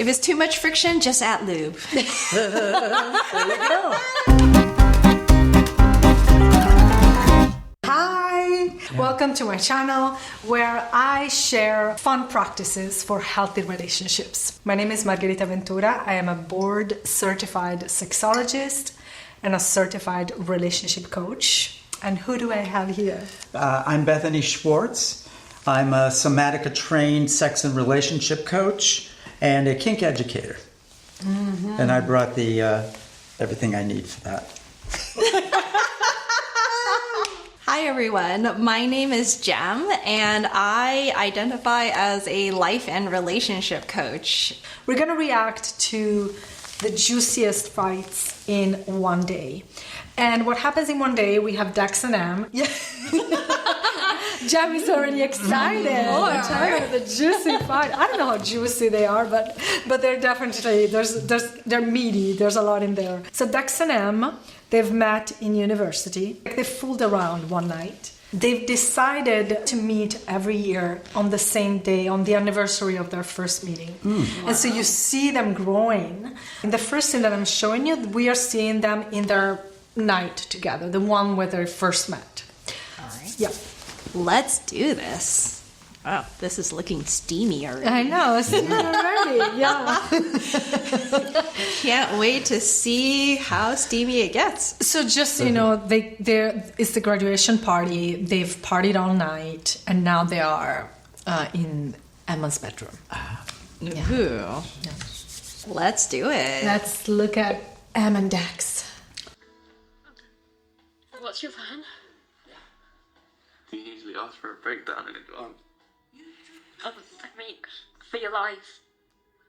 If it's too much friction, just add lube. There you go. Hi! Welcome to my channel where I share fun practices for healthy relationships. My name is Margherita Ventura. I am a board certified sexologist and a certified relationship coach. And who do I have here? I'm Bethany Schwartz. I'm a Somatica trained sex and relationship coach and a kink educator. Mm-hmm. And I brought the everything I need for that. Hi everyone, my name is Jem and I identify as a life and relationship coach. We're gonna react to the juiciest fights in one day. And what happens in one day, we have Dax and Em. Yeah. Jem is already excited. The juicy fight. I don't know how juicy they are, but they're definitely, they're meaty. There's a lot in there. So Dax and Em, they've met in university. They fooled around one night. They've decided to meet every year on the same day, on the anniversary of their first meeting. And so you see them growing. And the first scene that I'm showing you, we are seeing them in their night together, the one where they first met. All right. Yeah. Let's do this. Oh, this is looking steamy already. I know, it's already. Yeah. Can't wait to see how steamy it gets. So just, you know, it's the graduation party. They've partied all night, and now they are in Emma's bedroom. Yeah. Ooh. Yeah. Let's do it. Let's look at Em and Dax. What's your plan? You usually ask for a breakdown in advance. I mean, for your life.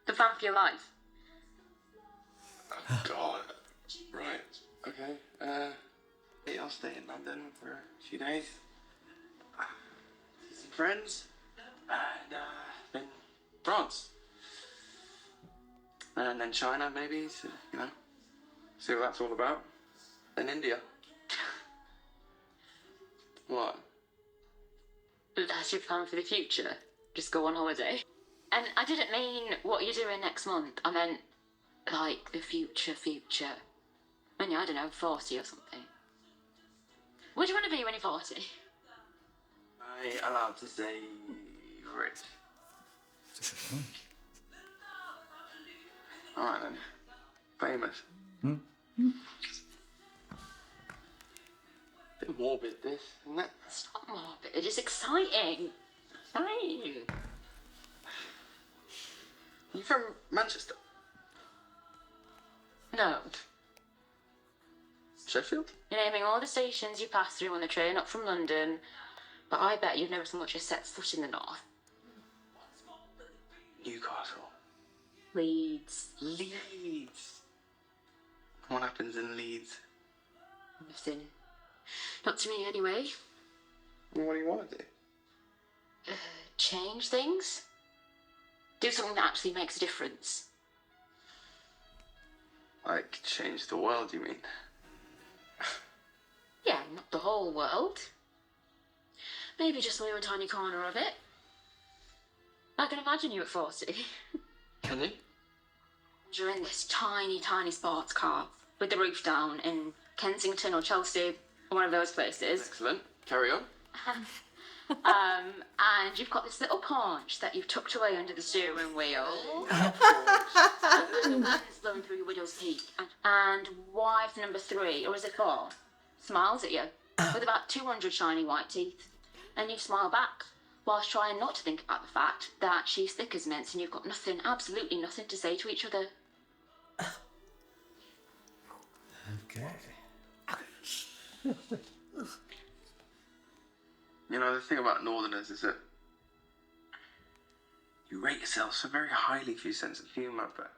The plan for your life. Oh, God. Right. Okay. I'll stay in London for a few days. See some friends. And, then France. And then China, maybe, so, you know. See what that's all about. Then India. What? That's your plan for the future? Just go on holiday? And I didn't mean what you're doing next month. I meant, like, the future. When you're, I don't know, 40 or something. What do you want to be when you're 40? Am I allowed to say rich? Alright then. Famous. Bit morbid this, isn't it? It's not morbid, it's exciting. Fine. You from Manchester? No. Sheffield? You're naming all the stations you pass through on the train up from London, but I bet you've never so much as set foot in the north. Newcastle. Leeds. Leeds. What happens in Leeds? Nothing. Not to me, anyway. Well, what do you want to do? Change things? Do something that actually makes a difference. Like, change the world, you mean? Yeah, not the whole world. Maybe just a little tiny corner of it. I can imagine you at 40. Can you? You're in this tiny, tiny sports car with the roof down in Kensington or Chelsea, or one of those places. Excellent. Carry on. And you've got this little paunch that you've tucked away under the steering wheel. The wind's blowing through your widow's peak. And wife number 3, or is it 4, smiles at you with about 200 shiny white teeth. And you smile back, whilst trying not to think about the fact that she's thick as mince and you've got nothing, absolutely nothing to say to each other. Okay. You know, the thing about Northerners is that you rate yourself so very highly for your sense of humour, but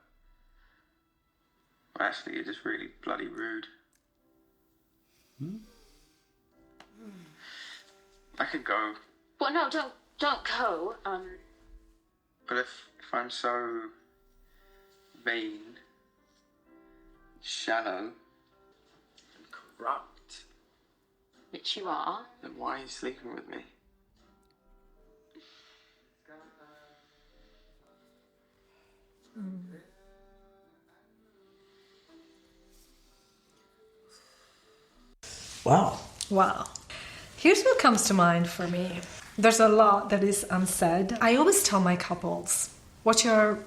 actually you're just really bloody rude. I could go. Well, no, don't go. But if I'm so vain, shallow, and corrupt, Which you are. then why are you sleeping with me? Wow. Wow. Here's what comes to mind for me. There's a lot that is unsaid. I always tell my couples, what you're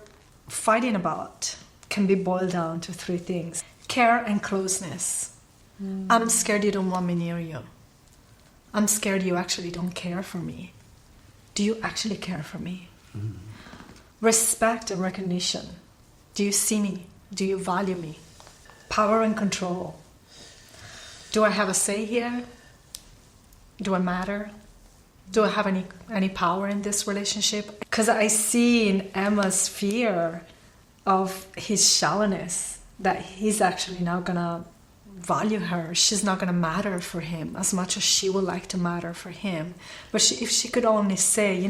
fighting about can be boiled down to 3 things. Care and closeness. I'm scared you don't want me near you. I'm scared you actually don't care for me. Do you actually care for me? Respect and recognition. Do you see me? Do you value me? Power and control. Do I have a say here? Do I matter? Do I have any power in this relationship? Because I see in Emma's fear of his shallowness that he's actually not going to value her. She's not going to matter for him as much as she would like to matter for him. But if she could only say,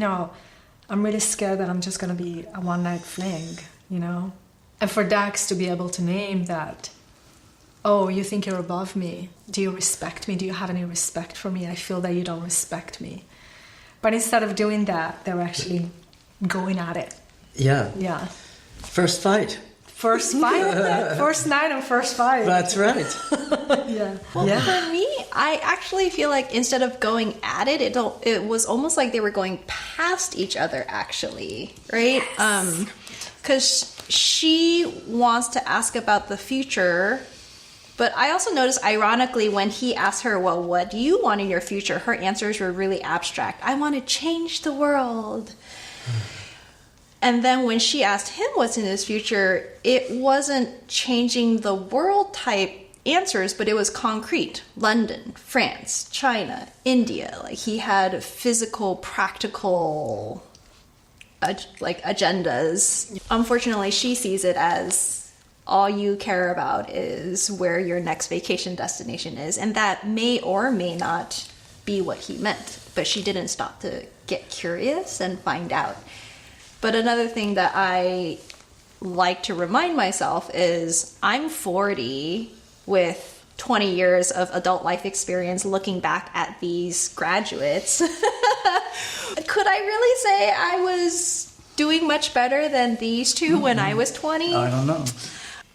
I'm really scared that I'm just going to be a one-night fling, And for Dax to be able to name that, oh, you think you're above me? Do you respect me? Do you have any respect for me? I feel that you don't respect me. But instead of doing that, they're actually going at it. Yeah. Yeah. First fight. First fight. First night and first fight. That's right. Yeah. Well, for me, I actually feel like instead of going at it, it was almost like they were going past each other, actually, right? Because she wants to ask about the future, but I also noticed, ironically, when he asked her, well, what do you want in your future? Her answers were really abstract. I want to change the world. And then when she asked him what's in his future, it wasn't changing the world type answers, but it was concrete. London, France, China, India. Like, he had physical, practical agendas. Unfortunately, she sees it as all you care about is where your next vacation destination is. And that may or may not be what he meant. But she didn't stop to get curious and find out. But another thing that I like to remind myself is I'm 40 with 20 years of adult life experience looking back at these graduates. Could I really say I was doing much better than these two when I was 20? I don't know.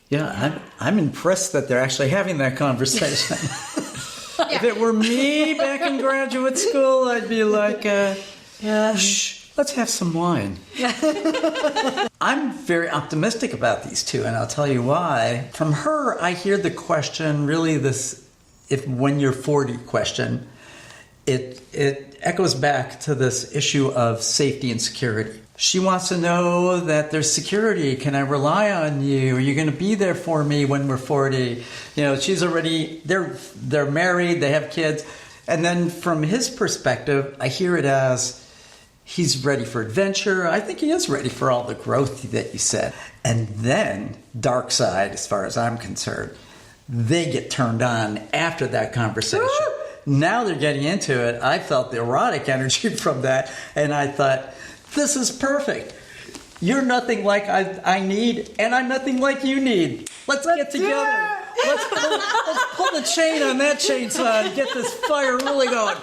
Yeah, I'm impressed that they're actually having that conversation. If it were me back in graduate school, I'd be like, shh, let's have some wine. I'm very optimistic about these two, and I'll tell you why. From her, I hear the question, really when you're 40 question, it echoes back to this issue of safety and security. She wants to know that there's security. Can I rely on you? Are you going to be there for me when we're 40? She's already, they're married, they have kids. And then from his perspective, I hear it as he's ready for adventure. I think he is ready for all the growth that you said. And then, dark side, as far as I'm concerned, they get turned on after that conversation. Now they're getting into it. I felt the erotic energy from that, and I thought, this is perfect. You're nothing like I need, and I'm nothing like you need. Let's get together. Let's pull the chain on that chainsaw and get this fire really going.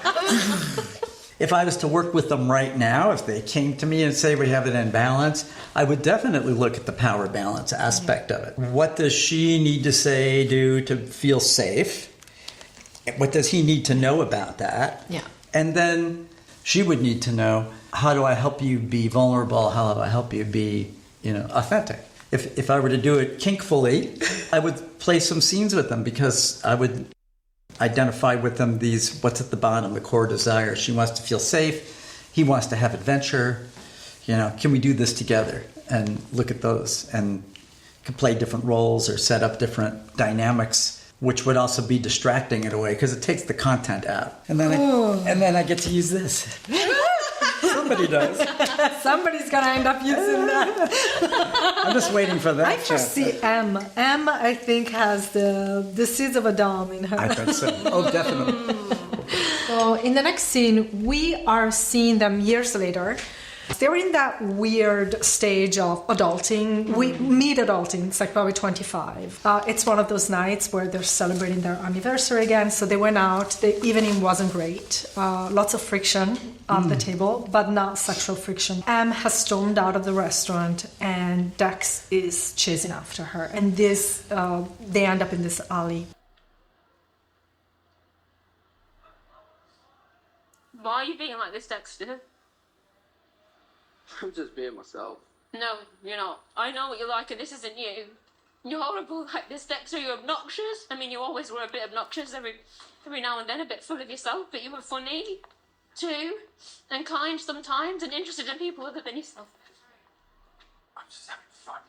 If I was to work with them right now, if they came to me and say we have an imbalance, I would definitely look at the power balance aspect of it. What does she need to say, do to feel safe? What does he need to know about that? Yeah. And then she would need to know, how do I help you be vulnerable? How do I help you be, authentic? If I were to do it kinkfully, I would play some scenes with them because I would identify with them what's at the bottom, the core desire. She wants to feel safe. He wants to have adventure. Can we do this together? And look at those and can play different roles or set up different dynamics, which would also be distracting in a way because it takes the content out. And then I get to use this. Somebody does. Somebody's gonna end up using that. I'm just waiting for that. I foresee M. M, I think, has the seeds of a dom in her. I think so. Oh, definitely. So in the next scene, we are seeing them years later. They're in that weird stage of adulting. We meet adulting. It's like probably 25. It's one of those nights where they're celebrating their anniversary again. So they went out. The evening wasn't great. Lots of friction at the table, but not sexual friction. Em has stormed out of the restaurant, and Dax is chasing after her. And they end up in this alley. Why are you being like this, Dexter? I'm just being myself. No, you're not. I know what you're like, and this isn't you. You're horrible like this, Dexter. You're obnoxious. I mean, you always were a bit obnoxious every now and then, a bit full of yourself, but you were funny, too, and kind sometimes, and interested in people other than yourself. I'm just having fun.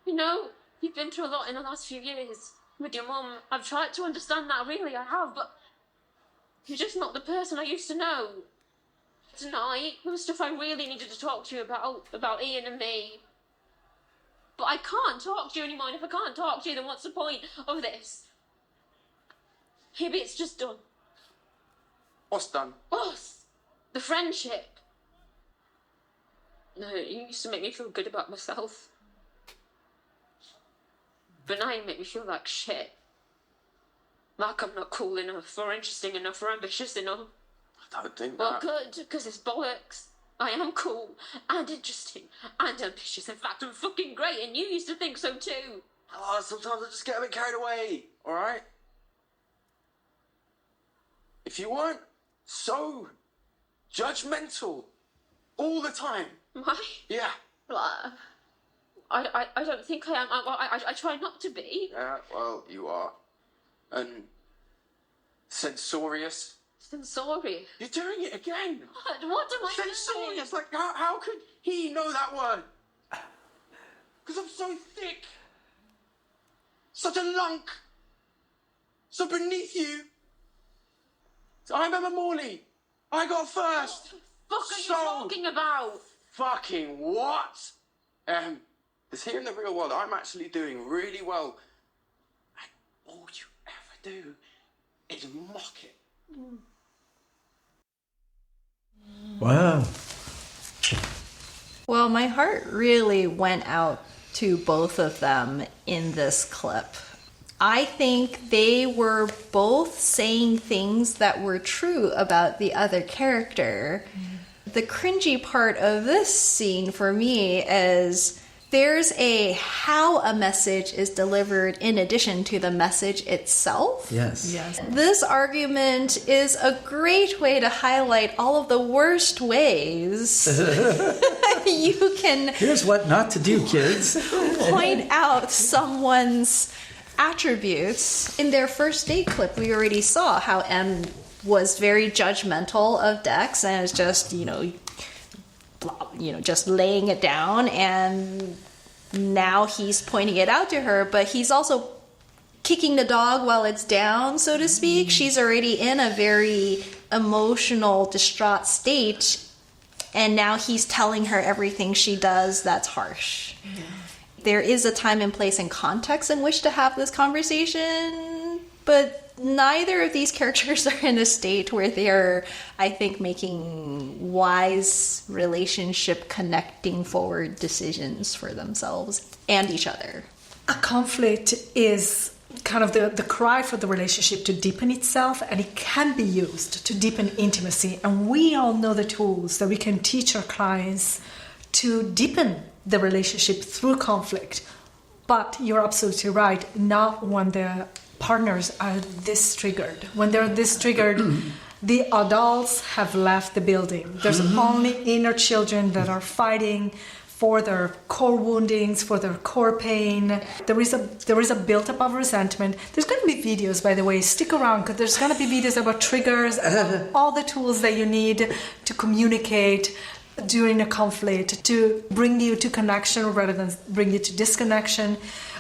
I know, you've been through a lot in the last few years with your mum. I've tried to understand that, really, I have, but you're just not the person I used to know. Tonight, there was stuff I really needed to talk to you about Ian and me. But I can't talk to you anymore, and if I can't talk to you, then what's the point of this? Maybe it's just done. What's done? Us! The friendship. No, you used to make me feel good about myself. But now you make me feel like shit. Like I'm not cool enough, or interesting enough, or ambitious enough. I don't think Well, that. good, because it's bollocks. I am cool, and interesting, and ambitious. In fact, I'm fucking great, and you used to think so too. Oh, sometimes I just get a bit carried away, alright? If you weren't so judgmental all the time. Why? Yeah. I don't think I am. I try not to be. Yeah, well, you are. And censorious. Sensorious. You're doing it again. What am I doing? Censorious. Like, how could he know that word? Because I'm so thick. Such a lunk. So beneath you. So I remember Morley. I got first. What the fuck are you talking about? Fucking what? Because here in the real world, I'm actually doing really well. And all you ever do is mock it. Wow. Well, my heart really went out to both of them in this clip. I think they were both saying things that were true about the other character. The cringy part of this scene for me is there's how a message is delivered in addition to the message itself. Yes. Yes. This argument is a great way to highlight all of the worst ways you can Here's what not to do, kids. point out someone's attributes. In their first date clip, we already saw how M was very judgmental of Dex and is just, just laying it down, and now he's pointing it out to her, but he's also kicking the dog while it's down, so to speak. She's already in a very emotional, distraught state, and now he's telling her everything she does that's harsh. Yeah. There is a time and place and context in which to have this conversation, but neither of these characters are in a state where they're, I think, making wise relationship connecting forward decisions for themselves and each other. A conflict is kind of the cry for the relationship to deepen itself, and it can be used to deepen intimacy. And we all know the tools that we can teach our clients to deepen the relationship through conflict. But you're absolutely right, not when the partners are this triggered. When they're this triggered, the adults have left the building. There's only inner children that are fighting for their core woundings, for their core pain. There is a built-up of resentment. There's going to be videos, by the way. Stick around, because there's going to be videos about triggers, about all the tools that you need to communicate during a conflict, to bring you to connection rather than bring you to disconnection.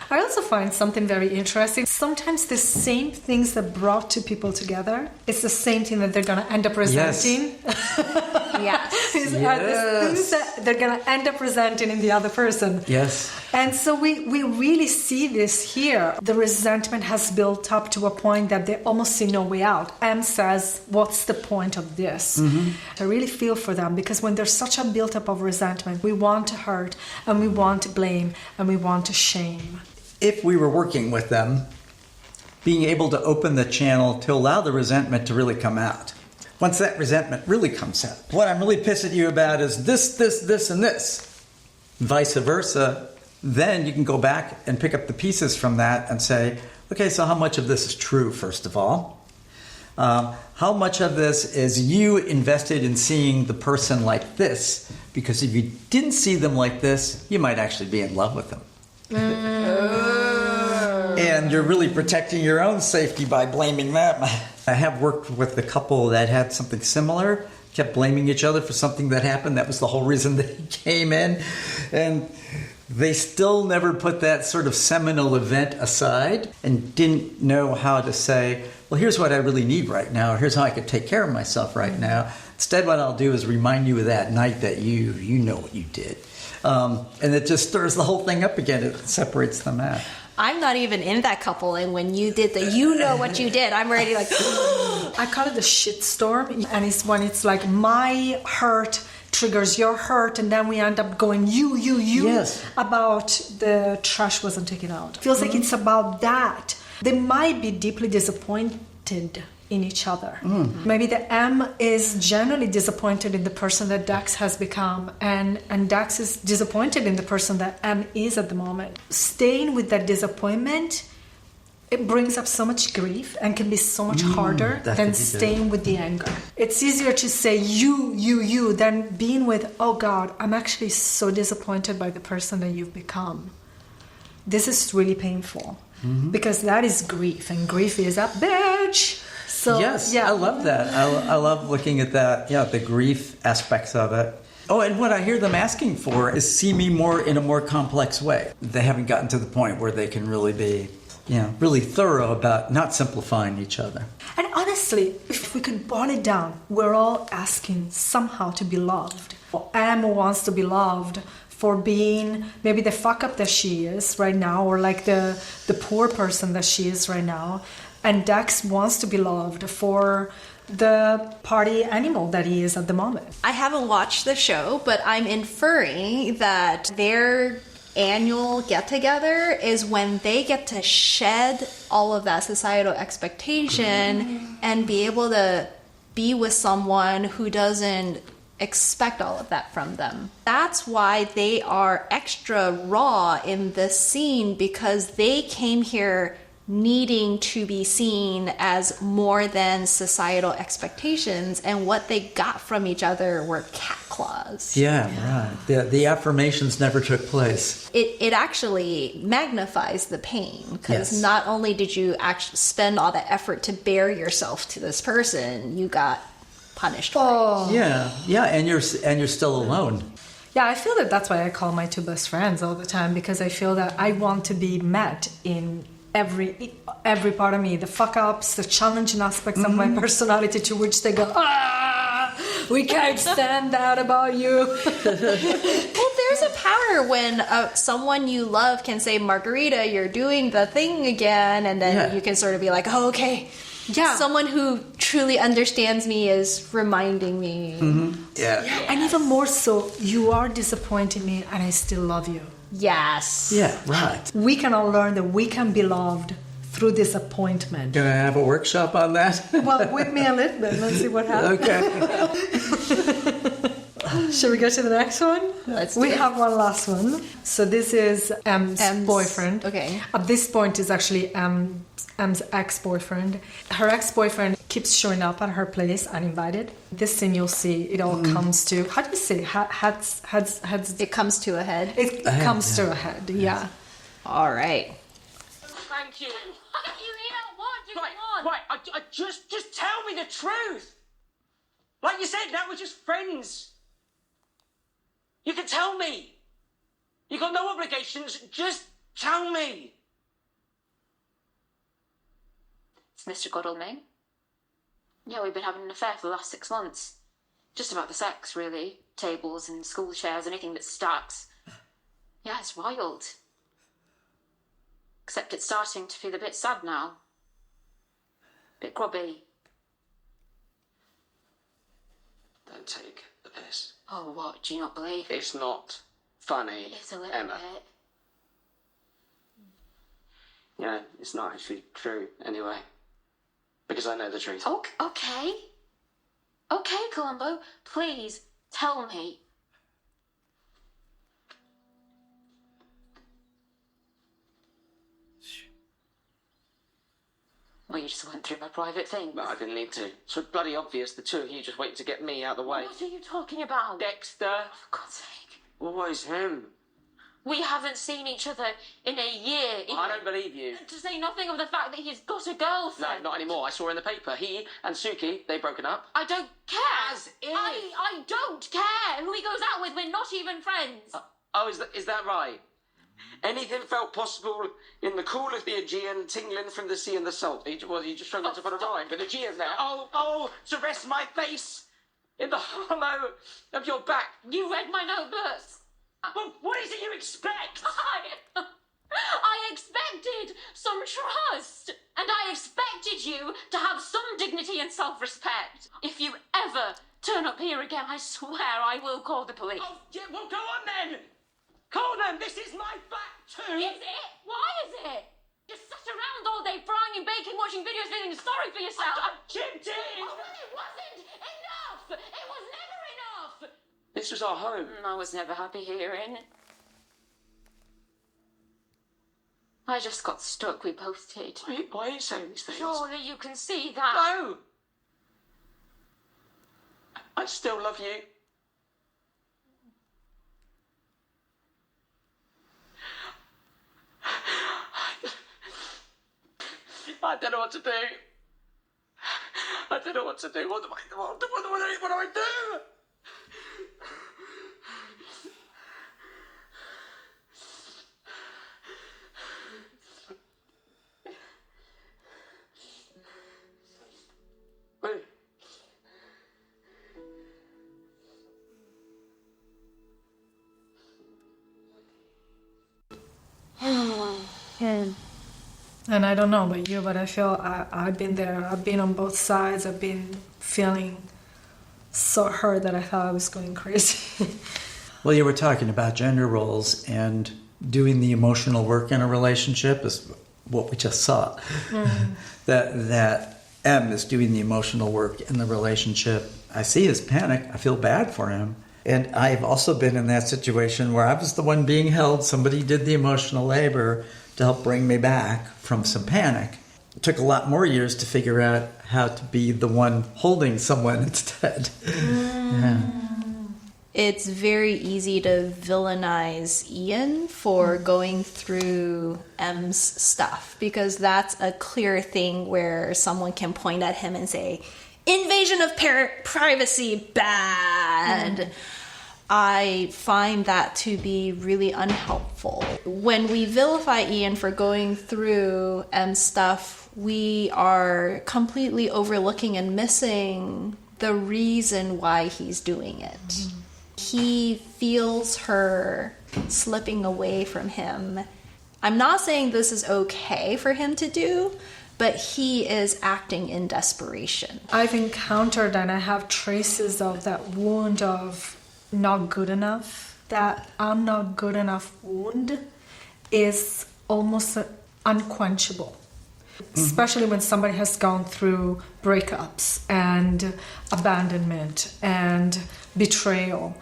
I also find something very interesting. Sometimes the same things that brought two people together, it's the same thing that they're going to end up resenting. Yes. These are the things that they're going to end up resenting in the other person. Yes. And so we really see this here. The resentment has built up to a point that they almost see no way out. M says, what's the point of this? I really feel for them, because when there's such a built-up of resentment, we want to hurt, and we want to blame, and we want to shame. If we were working with them, being able to open the channel to allow the resentment to really come out. Once that resentment really comes out, what I'm really pissed at you about is this, and this. Vice versa. Then you can go back and pick up the pieces from that and say, okay, so how much of this is true, first of all? How much of this is you invested in seeing the person like this? Because if you didn't see them like this, you might actually be in love with them. And you're really protecting your own safety by blaming them. I have worked with a couple that had something similar, kept blaming each other for something that happened. That was the whole reason they came in. And they still never put that sort of seminal event aside and didn't know how to say, well, here's what I really need right now, or here's how I could take care of myself right now. Instead, what I'll do is remind you of that night that you know what you did. And it just stirs the whole thing up again. It separates them out. I'm not even in that couple, and when you did the you know what you did, I'm already like, I call it the shit storm, and it's when it's like my hurt triggers your hurt, and then we end up going you Yes. about the trash wasn't taken out. Feels like it's about that. They might be deeply disappointed in each other. Maybe the M is genuinely disappointed in the person that Dax has become, and Dax is disappointed in the person that M is at the moment. Staying with that disappointment, it brings up so much grief and can be so much harder that than could be good. staying with the anger. It's easier to say you than being with, oh God, I'm actually so disappointed by the person that you've become. This is really painful because that is grief, and grief is a bitch. So, Yes, yeah. I love that. I love looking at that, the grief aspects of it. Oh, and what I hear them asking for is see me more in a more complex way. They haven't gotten to the point where they can really be, really thorough about not simplifying each other. And honestly, if we could boil it down, we're all asking somehow to be loved. Em wants to be loved for being maybe the fuck up that she is right now, or like the poor person that she is right now. And Dax wants to be loved for the party animal that he is at the moment. I haven't watched the show, but I'm inferring that their annual get-together is when they get to shed all of that societal expectation and be able to be with someone who doesn't expect all of that from them. That's why they are extra raw in this scene, because they came here needing to be seen as more than societal expectations, and what they got from each other were cat claws. Yeah, right. The affirmations never took place. It actually magnifies the pain, because Yes. not only did you actually spend all that effort to bare yourself to this person, you got punished for it. Yeah, and you're still alone. Yeah, I feel that that's why I call my two best friends all the time, because I feel that I want to be met in every part of me, the fuck ups, the challenging aspects of my personality, to which they go, we can't stand that about you. Well, there's a power when someone you love can say, Margarita, you're doing the thing again, and then you can sort of be like, oh, okay. Yeah. Someone who truly understands me is reminding me. Yeah. And even more so, you are disappointing me and I still love you. Yes. Yeah, right. We can all learn that we can be loved through disappointment. Can I have a workshop on that? Well, whip me a little bit. Let's see what happens. Okay. Shall we go to the next one? Let's do We it. have one last one. So this is M's boyfriend. Okay. At this point is actually M's ex-boyfriend. Her ex-boyfriend keeps showing up at her place uninvited. This scene you'll see, it all comes to, how do you say, heads, It comes to a head. it comes to a head, yeah. All right. Thank you. You hear what? Do you want? Right. I just tell me the truth. Like you said, now we're just friends. You can tell me. You got no obligations. Just tell me. It's Mr. Godalming. Yeah, we've been having an affair for the last 6 months. Just about the sex, really. Tables and school chairs, anything that stacks. Yeah, it's wild. Except it's starting to feel a bit sad now. Bit grubby. Don't take the piss. Oh, what? Do you not believe? It's not funny, It's a little Emma. bit. Yeah, it's not actually true anyway. Because I know the truth. Okay. Okay, Columbo. Please, tell me. Well, you just went through my private things. No, I didn't need to. It's so bloody obvious the two of you just wait to get me out of the way. What are you talking about? Dexter. For God's sake. Always him. We haven't seen each other in a year. I don't believe you. To say nothing of the fact that he's got a No, girlfriend. not anymore. I saw her in the paper. He and Suki, they've broken up. I don't care. As if. I don't care who he goes out with. We're not even friends. Oh, is that right? Anything felt possible in the cool of the Aegean, tingling from the sea and the salt. You just struggled to put a rhyme, but Aegean there. Oh, to rest my face in the hollow of your back. You read my notebooks. Well, what is it you expect? I expected some trust, and I expected you to have some dignity and self-respect. If you ever turn up here again, I swear I will call the police. Oh, yeah, well, go on then. Call them. This is my back too. Is it? Why is it? You sat around all day frying and baking, watching videos, feeling sorry for yourself. I chipped in. Oh, well, it wasn't enough. It was never enough. This was our home. I was never happy herein. I just got stuck. We both did. Why are you saying these things? Surely you can see that. No. I still love you. I don't know what to do. I don't know what to do. What do I do? Wait. And I don't know about you, but I feel I've been there. I've been on both sides. I've been feeling so hurt that I thought I was going crazy. Well, you were talking about gender roles, and doing the emotional work in a relationship is what we just saw. Mm-hmm. That M is doing the emotional work in the relationship. I see his panic. I feel bad for him. And I've also been in that situation where I was the one being held. Somebody did the emotional labor to help bring me back from some panic. It took a lot more years to figure out how to be the one holding someone instead. Yeah. It's very easy to villainize Ian for going through M's stuff, because that's a clear thing where someone can point at him and say, invasion of privacy, bad. I find that to be really unhelpful. When we vilify Ian for going through M's stuff, we are completely overlooking and missing the reason why he's doing it. Mm. He feels her slipping away from him. I'm not saying this is okay for him to do, but he is acting in desperation. I've encountered, and I have traces of that wound of not good enough. That I'm not good enough wound is almost unquenchable. Mm-hmm. Especially when somebody has gone through breakups and abandonment and betrayal.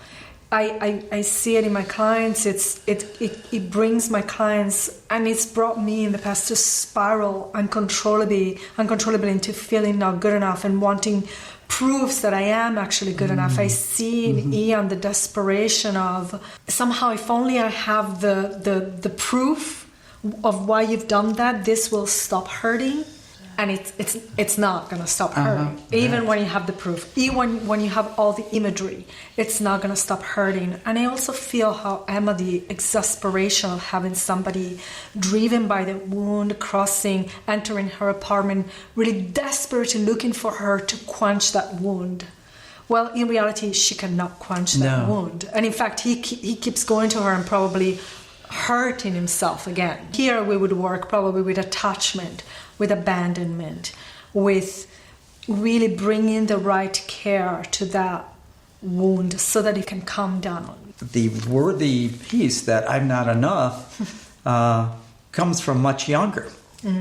I see it in my clients. It brings my clients, and it's brought me in the past to spiral uncontrollably into feeling not good enough and wanting proofs that I am actually good enough. I see in Ian the desperation of somehow, if only I have the proof of why you've done that, this will stop hurting. And it's not going to stop hurting. Even when you have the proof, even when you have all the imagery, it's not going to stop hurting. And I also feel how Emma, the exasperation of having somebody driven by the wound, entering her apartment, really desperately looking for her to quench that wound. Well, in reality, she cannot quench that wound. And in fact, he keeps going to her and probably hurting himself again. Here we would work probably with attachment, with abandonment, with really bringing the right care to that wound so that it can calm down. The worthy piece that I'm not enough comes from much younger,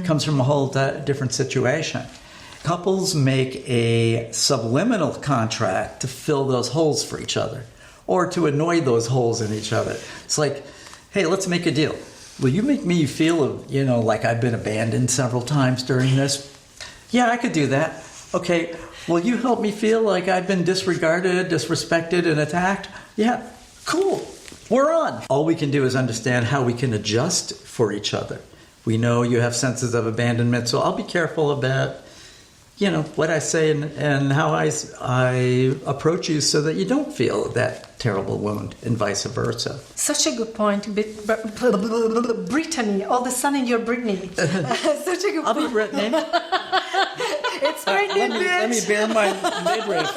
comes from a whole different situation. Couples make a subliminal contract to fill those holes for each other, or to annoy those holes in each other. It's like, hey, let's make a deal. Will you make me feel, like I've been abandoned several times during this? Yeah, I could do that. Okay, will you help me feel like I've been disregarded, disrespected, and attacked? Yeah, cool. We're on. All we can do is understand how we can adjust for each other. We know you have senses of abandonment, so I'll be careful about, what I say and how I approach you so that you don't feel that terrible wound and vice versa. Such a good point. Brittany, all of a sudden you're Brittany. Such a good I'll be point. Brittany. It's Brittany, Let me bitch. bear my midriff.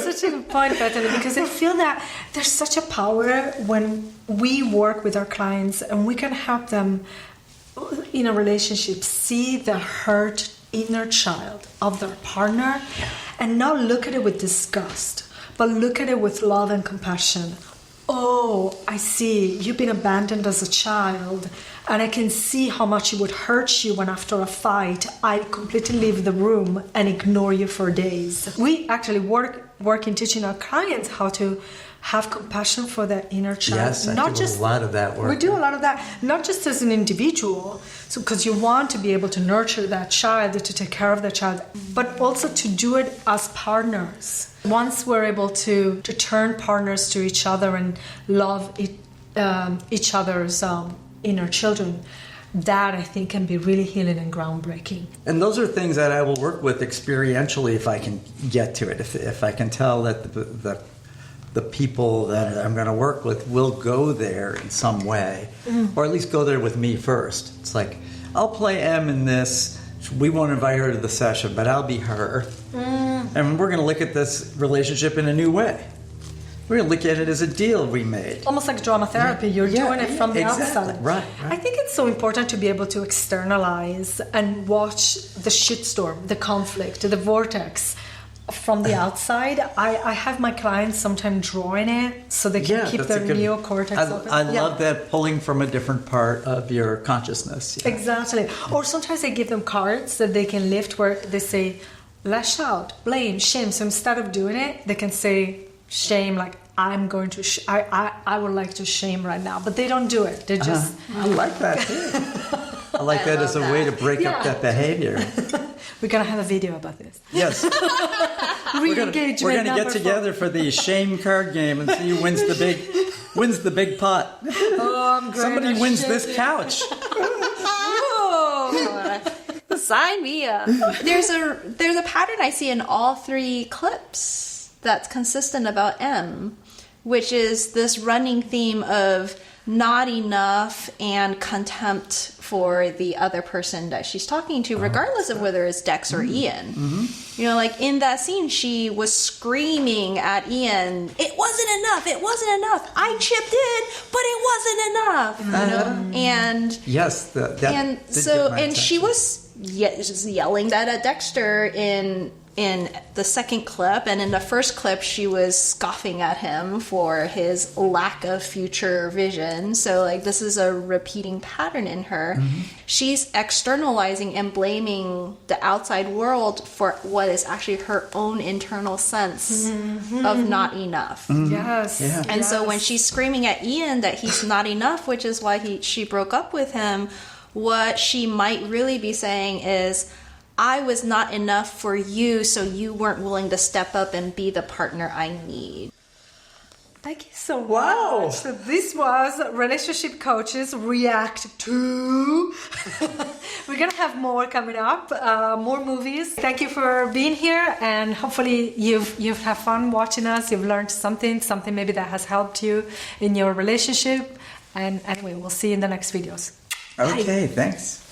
Such a good point, Bethany, because I feel that there's such a power when we work with our clients and we can help them in a relationship see the hurt inner child of their partner and not look at it with disgust, but look at it with love and compassion. Oh, I see. You've been abandoned as a child, and I can see how much it would hurt you when after a fight, I completely leave the room and ignore you for days. We actually work in teaching our clients how to have compassion for their inner child. Yes, I do a lot of that work. We do a lot of that, not just as an individual, so because you want to be able to nurture that child, to take care of that child, but also to do it as partners. Once we're able to turn partners to each other and love each other's inner children, that I think can be really healing and groundbreaking. And those are things that I will work with experientially if I can get to it. If I can tell that the people that I'm going to work with will go there in some way, or at least go there with me first. It's like, I'll play M in this. We won't invite her to the session, but I'll be her. And we're going to look at this relationship in a new way. We're going to look at it as a deal we made. Almost like drama therapy. You're doing it from the exactly. outside. Right. I think it's so important to be able to externalize and watch the shitstorm, the conflict, the vortex from the outside. I have my clients sometimes drawing it so they can keep their neocortex open. I love that, pulling from a different part of your consciousness. Yeah. Exactly. Or sometimes I give them cards that they can lift where they say, lash out, blame, shame. So instead of doing it, they can say shame, like, I'm going to, I would like to shame right now. But they don't do it. They just... I like that too. I like that as a way to break up that behavior. We're going to have a video about this. Yes. We're going to get together for the shame card game and see who wins the big pot. Oh, I'm great. Somebody wins this couch. Sign me up. There's a pattern I see in all three clips that's consistent about M, which is this running theme of not enough and contempt for the other person that she's talking to, regardless of whether it's Dex or Ian. Mm-hmm. Like in that scene, she was screaming at Ian, it wasn't enough, I chipped in, but it wasn't enough, and yes, and she was just yelling that at Dexter in the second clip, and in the first clip she was scoffing at him for his lack of future vision. So like this is a repeating pattern in her. Mm-hmm. She's externalizing and blaming the outside world for what is actually her own internal sense of not enough. Mm-hmm. Yes. Yeah. And so when she's screaming at Ian that he's not enough, which is why she broke up with him, what she might really be saying is, I was not enough for you, so you weren't willing to step up and be the partner I need. Thank you so much. So this was Relationship Coaches React to. We're going to have more coming up, more movies. Thank you for being here, and hopefully you've had fun watching us. You've learned something maybe that has helped you in your relationship. And anyway, we'll see you in the next videos. Okay, thanks.